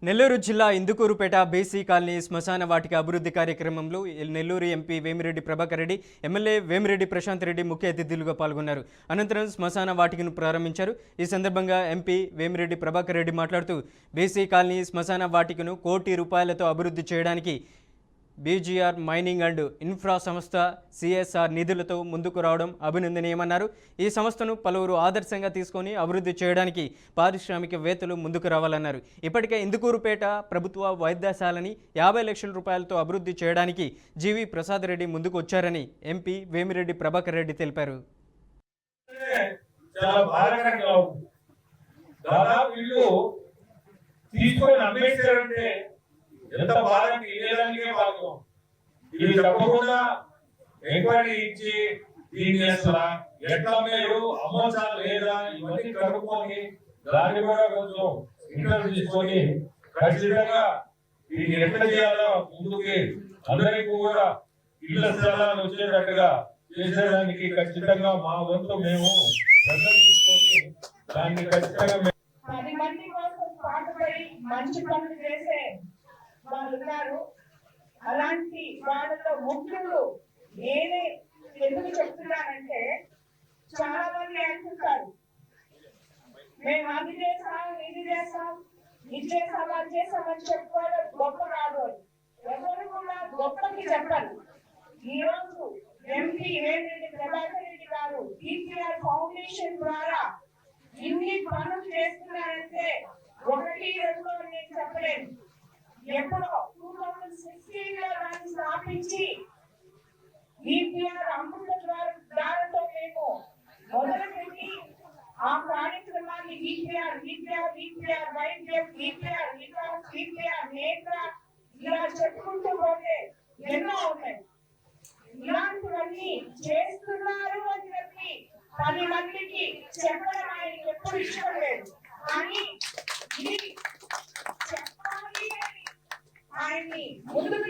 నెల్లూరు జిల్లా Indukurpet BC colony శ్మశాన వాటిక అభివృద్ధి కార్యక్రమంలో నెల్లూరు ఎంపీ వేమిరెడ్డి ప్రభాకర్ రెడ్డి, ఎమ్మెల్యే వేమిరెడ్డి ప్రశాంత్ రెడ్డి ముఖ్య అతిథులుగా పాల్గొన్నారు. అనంతరం శ్మశాన వాటికను ప్రారంభించారు. ఈ సందర్భంగా ఎంపీ వేమిరెడ్డి ప్రభాకర్ రెడ్డి మాట్లాడుతూ బీసీ కాలనీ శ్మశాన వాటికను ₹1 కోటి అభివృద్ధి చేయడానికి బీజీఆర్ మైనింగ్ అండ్ ఇన్ఫ్రా సంస్థ సిఎస్ఆర్ నిధులతో ముందుకు రావడం అభినందనీయమన్నారు. ఈ సంస్థను పలువురు ఆదర్శంగా తీసుకొని అభివృద్ధి చేయడానికి పారిశ్రామికవేత్తలు ముందుకు రావాలన్నారు. ఇప్పటికే ఇందుకూరుపేట ప్రభుత్వ వైద్యశాలని ₹50 లక్షలతో అభివృద్ధి చేయడానికి జీవి ప్రసాద్ రెడ్డి ముందుకు వచ్చారని ఎంపీ వేమిరెడ్డి ప్రభాకర్ రెడ్డి తెలిపారు. ఎంత బాధ తెలియడానికే భాగం ఇది చెప్పకుండా ఎంక్వైరీ ఇచ్చి దీన్ని అసలు ఎట్లా మీరు అమ్మోచా లేదా ఇవన్నీ కనుక్కొని దాన్ని కూడా కొంచెం ఇంటర్వ్యూ తీసుకొని ఖచ్చితంగా దీన్ని ఎట్లా చేయాలో ముందుకి అందరికీ కూడా ఇళ్ల స్థలాలు వచ్చేటట్టుగా చేసేదానికి ఖచ్చితంగా మా వంతు మేము తీసుకొని దాన్ని ఖచ్చితంగా 10 మంది కోసం పాటుపడి మంచి పనులు చేసే వాళ్ళు ఉన్నారు. అలాంటి వాళ్ళలో ముఖ్యులు నేనే ఎందుకు చెప్తున్నానంటే, చాలా మంది అంటుంటారు మేము అది చేసాం ఇది చేసాం ఇది చేసాం అది చేసామని చెప్పుకోవడం గొప్ప కాదు. ఎవరు కూడా గొప్పకి చెప్పాలి. ఈ రోజు ఎంపీ వేమిరెడ్డి ప్రభాకర్ రెడ్డి గారు టీపీఆర్ ఫౌండేషన్ ద్వారా ఇన్ని పనులు చేస్తున్నారంటే 1, 2 నేను చెప్పలేను. ఎప్పుడో 2016 లో దాన్ని స్థాపించి ఈపీఆర్ అమృత ద్వారాతో మేము మొదలుపెట్టి ఆ కార్యక్రమాన్ని ఈపీఆర్ వైద్యం ఈపీఆర్ నేత్ర ఇలా చెప్పుకుంటూ పోతే ఎన్నో ఉన్నాయి. ఇలాంటివన్నీ చేస్తున్నారు అని చెప్పి 10 మందికి చెప్పడం ఆయనకి ఎప్పుడు ఇష్టం లేదు. కానీ ఇది చెప్పాలి ఆయన్ని ముందుకు